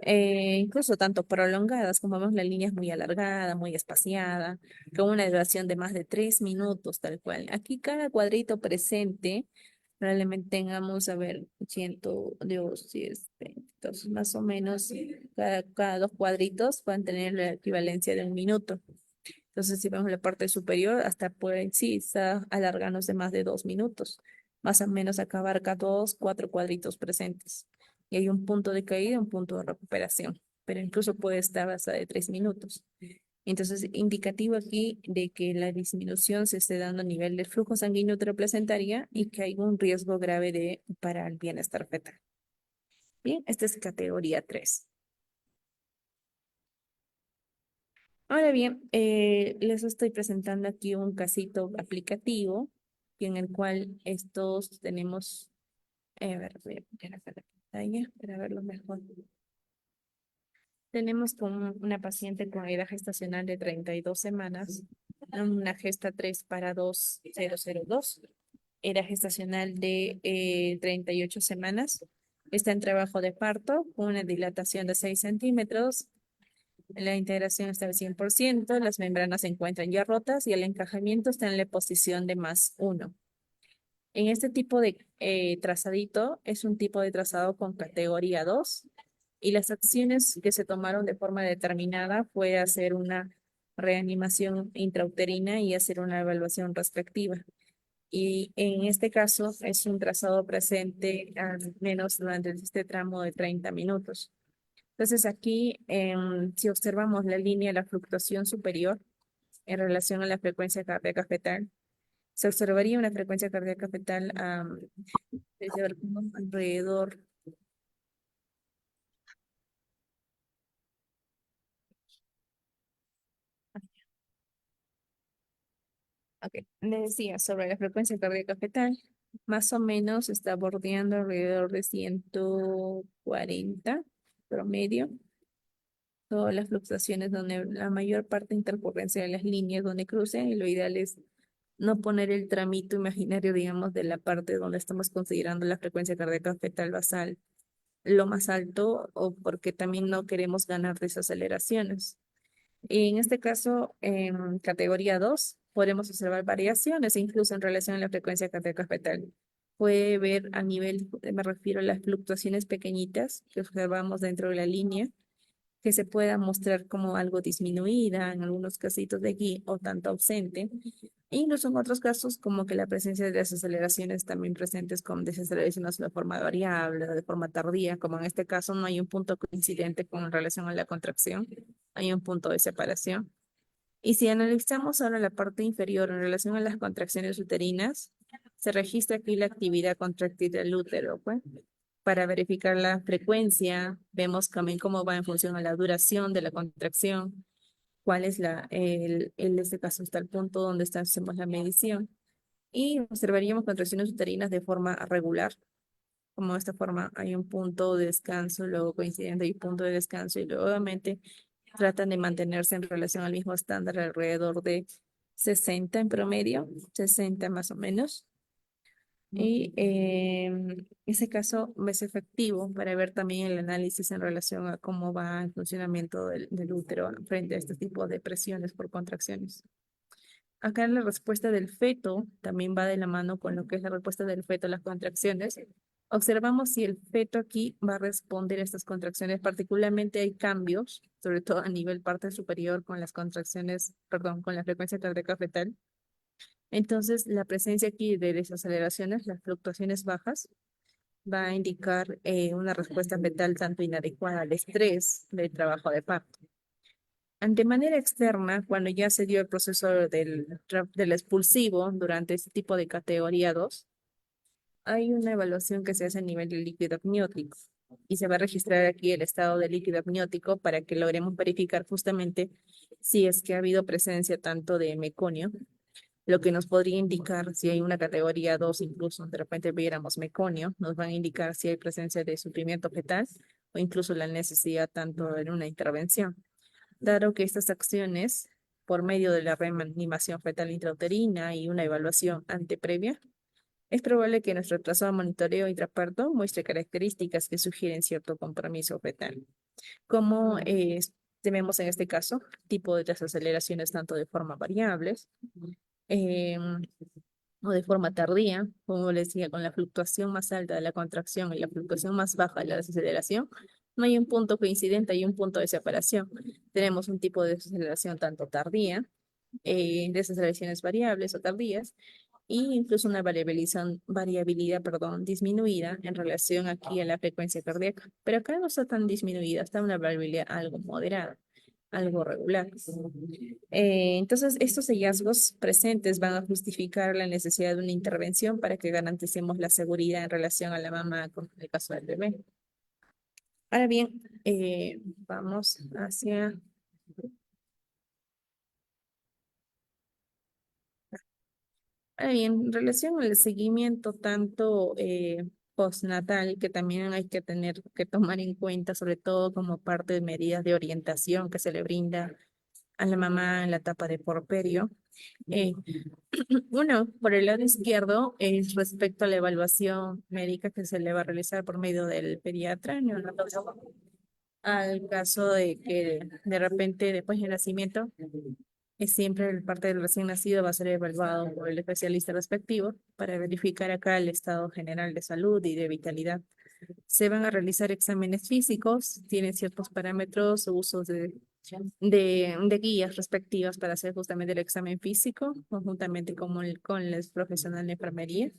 incluso tanto prolongadas, como vemos la línea es muy alargada, muy espaciada, con una duración de más de 3 minutos, tal cual. Aquí cada cuadrito presente, probablemente tengamos, a ver, 102, 10, 20, entonces más o menos cada dos cuadritos pueden tener la equivalencia de un minuto. Entonces, si vemos la parte superior, hasta puede, sí, está alargándose más de 2 minutos. Más o menos acá abarca dos, cuatro cuadritos presentes. Y hay un punto de caída, un punto de recuperación. Pero incluso puede estar hasta de 3 minutos. Entonces, indicativo aquí de que la disminución se esté dando a nivel del flujo sanguíneo intraplacentaria y que hay un riesgo grave para el bienestar fetal. Bien, esta es categoría 3. Ahora bien, les estoy presentando aquí un casito aplicativo en el cual estos tenemos, a ver, voy a poner acá la pantalla para verlo mejor. Tenemos con una paciente con edad gestacional de 32 semanas, una gesta 3 para 2002, edad gestacional de 38 semanas, está en trabajo de parto con una dilatación de 6 centímetros. La integración está al 100%, las membranas se encuentran ya rotas y el encajamiento está en la posición de +1. En este tipo de trazadito es un tipo de trazado con categoría 2 y las acciones que se tomaron de forma determinada fue hacer una reanimación intrauterina y hacer una evaluación respectiva. Y en este caso es un trazado presente al menos durante este tramo de 30 minutos. Entonces aquí, si observamos la línea de la fluctuación superior en relación a la frecuencia cardíaca fetal, se observaría una frecuencia cardíaca fetal desde alrededor, ok, les decía sobre la frecuencia cardíaca fetal, más o menos está bordeando alrededor de 140 promedio. Todas las fluctuaciones donde la mayor parte de intercurrencia de las líneas donde crucen, y lo ideal es no poner el tramito imaginario, digamos, de la parte donde estamos considerando la frecuencia cardíaca fetal basal lo más alto o porque también no queremos ganar desaceleraciones. En este caso, en categoría 2 podemos observar variaciones, incluso en relación a la frecuencia cardíaca fetal. Puede ver a nivel, me refiero a las fluctuaciones pequeñitas que observamos dentro de la línea, que se pueda mostrar como algo disminuida en algunos casitos de aquí o tanto ausente. E incluso en otros casos como que la presencia de desaceleraciones también presentes con desaceleraciones de forma variable o de forma tardía, como en este caso no hay un punto coincidente con relación a la contracción, hay un punto de separación. Y si analizamos ahora la parte inferior en relación a las contracciones uterinas, se registra aquí la actividad contractil del útero, pues. Para verificar la frecuencia, vemos también cómo va en función a la duración de la contracción, cuál es en este caso está el punto donde hacemos la medición. Y observaríamos contracciones uterinas de forma regular, como de esta forma hay un punto de descanso, luego coincidente hay un punto de descanso y luego nuevamente tratan de mantenerse en relación al mismo estándar alrededor de 60 en promedio, 60 más o menos. Y en ese caso es efectivo para ver también el análisis en relación a cómo va el funcionamiento del útero frente a este tipo de presiones por contracciones. Acá la respuesta del feto también va de la mano con lo que es la respuesta del feto a las contracciones. observamos si el feto aquí va a responder a estas contracciones. Particularmente hay cambios, sobre todo a nivel parte superior con las contracciones, perdón, con la frecuencia cardíaca fetal. Entonces, la presencia aquí de desaceleraciones, las fluctuaciones bajas, va a indicar una respuesta fetal tanto inadecuada al estrés del trabajo de parto. De manera externa, cuando ya se dio el proceso del expulsivo durante este tipo de categoría 2, hay una evaluación que se hace a nivel del líquido amniótico y se va a registrar aquí el estado del líquido amniótico para que logremos verificar justamente si es que ha habido presencia tanto de meconio, lo que nos podría indicar si hay una categoría 2, incluso de repente viéramos meconio, nos van a indicar si hay presencia de sufrimiento fetal o incluso la necesidad tanto de una intervención. Dado que estas acciones, por medio de la reanimación fetal intrauterina y una evaluación anteprevia, es probable que nuestro trazado de monitoreo intraparto muestre características que sugieren cierto compromiso fetal. Como tenemos en este caso, tipo de desaceleraciones tanto de forma variables, em, o de forma tardía, como les decía, con la fluctuación más alta de la contracción y la fluctuación más baja de la desaceleración, no hay un punto coincidente, hay un punto de separación. Tenemos un tipo de desaceleración tanto tardía, desaceleraciones variables o tardías, e incluso una variabilidad, perdón, disminuida en relación aquí a la frecuencia cardíaca. Pero acá no está tan disminuida, está una variabilidad algo moderada, algo regular. Entonces, estos hallazgos presentes van a justificar la necesidad de una intervención para que garanticemos la seguridad en relación a la mamá con el caso del bebé. Ahora bien, vamos hacia... Ahora bien, en relación al seguimiento tanto postnatal, que también hay que tener que tomar en cuenta, sobre todo como parte de medidas de orientación que se le brinda a la mamá en la etapa de porperio. Eh, Uno, por el lado izquierdo, es respecto a la evaluación médica que se le va a realizar por medio del pediatra, neonatólogo, al caso de que de repente después del nacimiento, es siempre el parte del recién nacido va a ser evaluado por el especialista respectivo para verificar acá el estado general de salud y de vitalidad. Se van a realizar exámenes físicos, tienen ciertos parámetros, usos de guías respectivas para hacer justamente el examen físico, conjuntamente con el profesional de enfermería,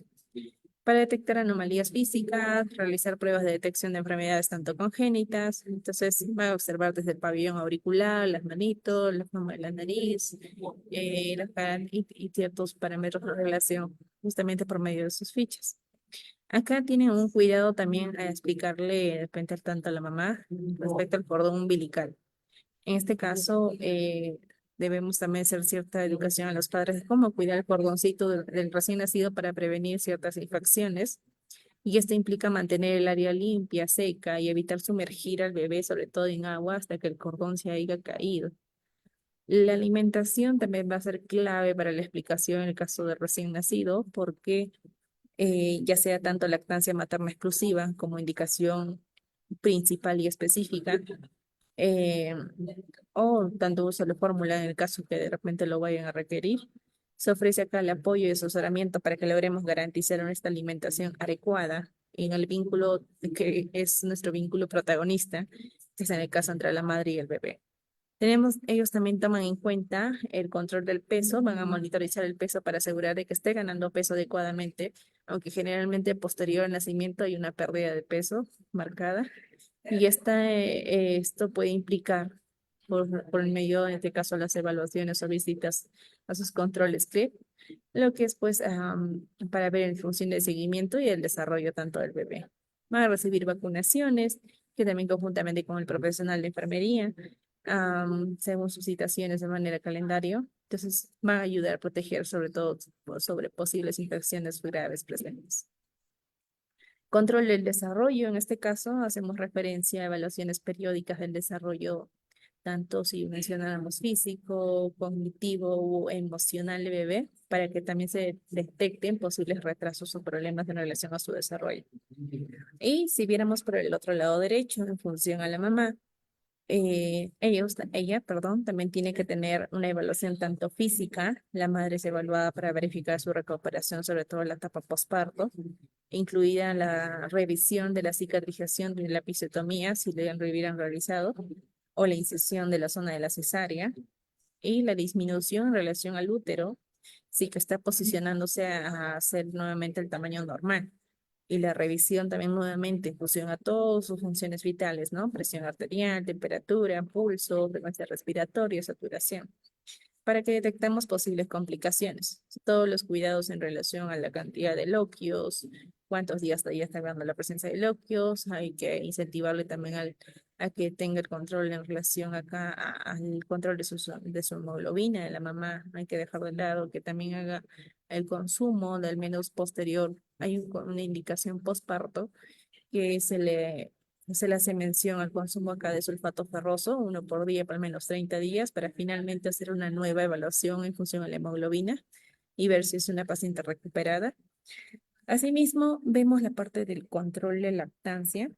para detectar anomalías físicas, realizar pruebas de detección de enfermedades tanto congénitas. Entonces, va a observar desde el pabellón auricular, las manitos, la forma de la nariz, la cara y ciertos parámetros de relación justamente por medio de sus fichas. Acá tienen un cuidado también a explicarle de repente tanto a la mamá respecto al cordón umbilical. En este caso, debemos también hacer cierta educación a los padres de cómo cuidar el cordoncito del recién nacido para prevenir ciertas infecciones. Y esto implica mantener el área limpia, seca y evitar sumergir al bebé, sobre todo en agua, hasta que el cordón se haya caído. La alimentación también va a ser clave para la explicación en el caso del recién nacido, porque ya sea tanto lactancia materna exclusiva como indicación principal y específica, eh, o tanto uso de fórmula en el caso que de repente lo vayan a requerir. Se ofrece acá el apoyo y asesoramiento para que logremos garantizar esta alimentación adecuada en el vínculo que es nuestro vínculo protagonista, que es en el caso entre la madre y el bebé. Ellos también toman en cuenta el control del peso, van a monitorizar el peso para asegurar de que esté ganando peso adecuadamente, aunque generalmente posterior al nacimiento hay una pérdida de peso marcada. Y esto puede implicar, por el medio, en este caso, las evaluaciones o visitas a sus controles CLIP, lo que es pues para ver en función del seguimiento y el desarrollo tanto del bebé. Van a recibir vacunaciones, que también conjuntamente con el profesional de enfermería, según sus citaciones de manera calendario. Entonces, van a ayudar a proteger sobre todo sobre posibles infecciones graves presentes. Control del desarrollo, en este caso hacemos referencia a evaluaciones periódicas del desarrollo, tanto si mencionáramos físico, cognitivo o emocional de bebé, para que también se detecten posibles retrasos o problemas en relación a su desarrollo. Y si viéramos por el otro lado derecho, en función a la mamá, ella, también tiene que tener una evaluación tanto física. La madre es evaluada para verificar su recuperación, sobre todo en la etapa posparto, incluida la revisión de la cicatrización de la episiotomía, si le hubieran realizado, o la incisión de la zona de la cesárea, y la disminución en relación al útero, sí que está posicionándose a hacer nuevamente el tamaño normal. Y la revisión también nuevamente en función a todas sus funciones vitales, ¿no? Presión arterial, temperatura, pulso, frecuencia respiratoria, saturación, para que detectemos posibles complicaciones. Todos los cuidados en relación a la cantidad de loquios, cuántos días todavía está dando la presencia de loquios, hay que incentivarle también a que tenga el control en relación acá al control de su hemoglobina de la mamá. No hay que dejar de lado que también haga el consumo del menos posterior. Hay una indicación postparto que se le hace mención al consumo acá de sulfato ferroso, uno por día por al menos 30 días, para finalmente hacer una nueva evaluación en función a la hemoglobina y ver si es una paciente recuperada. Asimismo, vemos la parte del control de lactancia,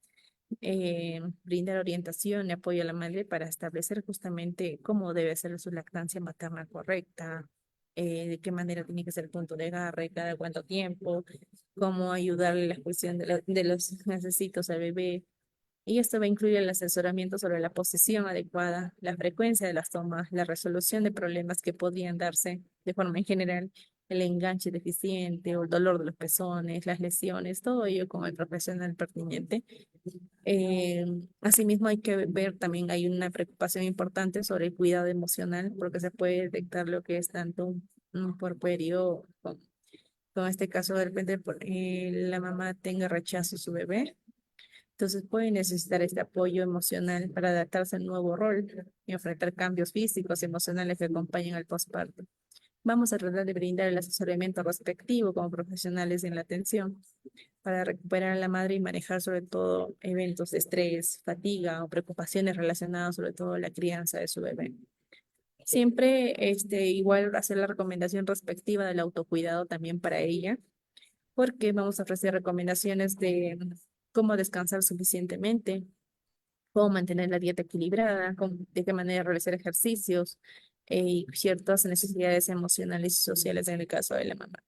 brindar orientación y apoyo a la madre para establecer justamente cómo debe ser su lactancia materna correcta, de qué manera tiene que ser el punto de agarre, cada cuánto tiempo, cómo ayudarle en la expulsión de los necesitos al bebé. Y esto va a incluir el asesoramiento sobre la posición adecuada, la frecuencia de las tomas, la resolución de problemas que podrían darse de forma en general, el enganche deficiente o el dolor de los pezones, las lesiones, todo ello con el profesional pertinente. Eh, Asimismo, hay que ver también, hay una preocupación importante sobre el cuidado emocional, porque se puede detectar lo que es tanto un puerperio, con este caso de repente la mamá tenga rechazo a su bebé, entonces puede necesitar este apoyo emocional para adaptarse al nuevo rol y enfrentar cambios físicos y emocionales que acompañan al posparto. Vamos a tratar de brindar el asesoramiento respectivo como profesionales en la atención para recuperar a la madre y manejar sobre todo eventos de estrés, fatiga o preocupaciones relacionadas sobre todo a la crianza de su bebé. Siempre igual hacer la recomendación respectiva del autocuidado también para ella, porque vamos a ofrecer recomendaciones de cómo descansar suficientemente, cómo mantener la dieta equilibrada, de qué manera realizar ejercicios y ciertas necesidades emocionales y sociales en el caso de la mamá.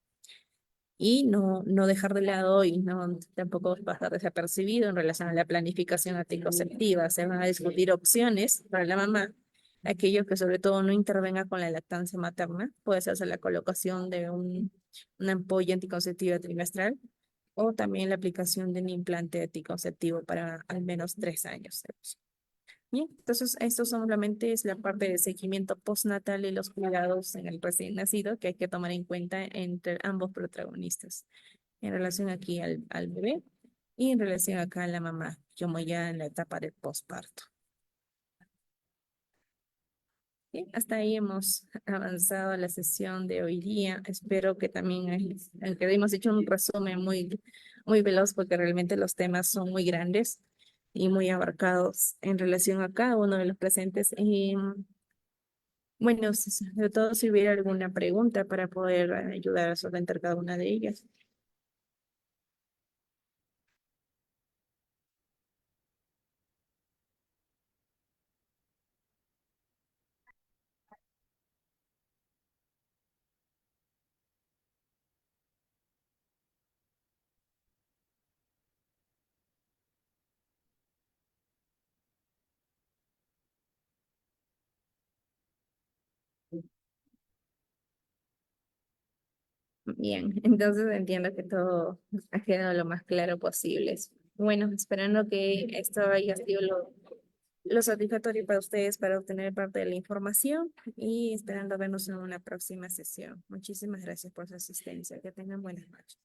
Y no dejar de lado y no tampoco pasar desapercibido en relación a la planificación anticonceptiva. Se van a discutir opciones para la mamá, aquello que sobre todo no intervenga con la lactancia materna. Puede hacerse la colocación de una ampolla anticonceptiva trimestral o también la aplicación de un implante anticonceptivo para al menos 3 años de uso. Bien, entonces esto solamente es la parte de seguimiento postnatal y los cuidados en el recién nacido que hay que tomar en cuenta entre ambos protagonistas en relación aquí al bebé y en relación acá a la mamá, como ya en la etapa del posparto. Bien, hasta ahí hemos avanzado la sesión de hoy día. Espero que también, aunque hemos hecho un resumen muy veloz, porque realmente los temas son muy grandes y muy abarcados en relación a cada uno de los presentes. Y bueno, sobre todo si hubiera alguna pregunta para poder ayudar a solventar cada una de ellas. Bien, entonces entiendo que todo ha quedado lo más claro posible. Bueno, esperando que esto haya sido lo satisfactorio para ustedes para obtener parte de la información y esperando vernos en una próxima sesión. Muchísimas gracias por su asistencia. Que tengan buenas noches.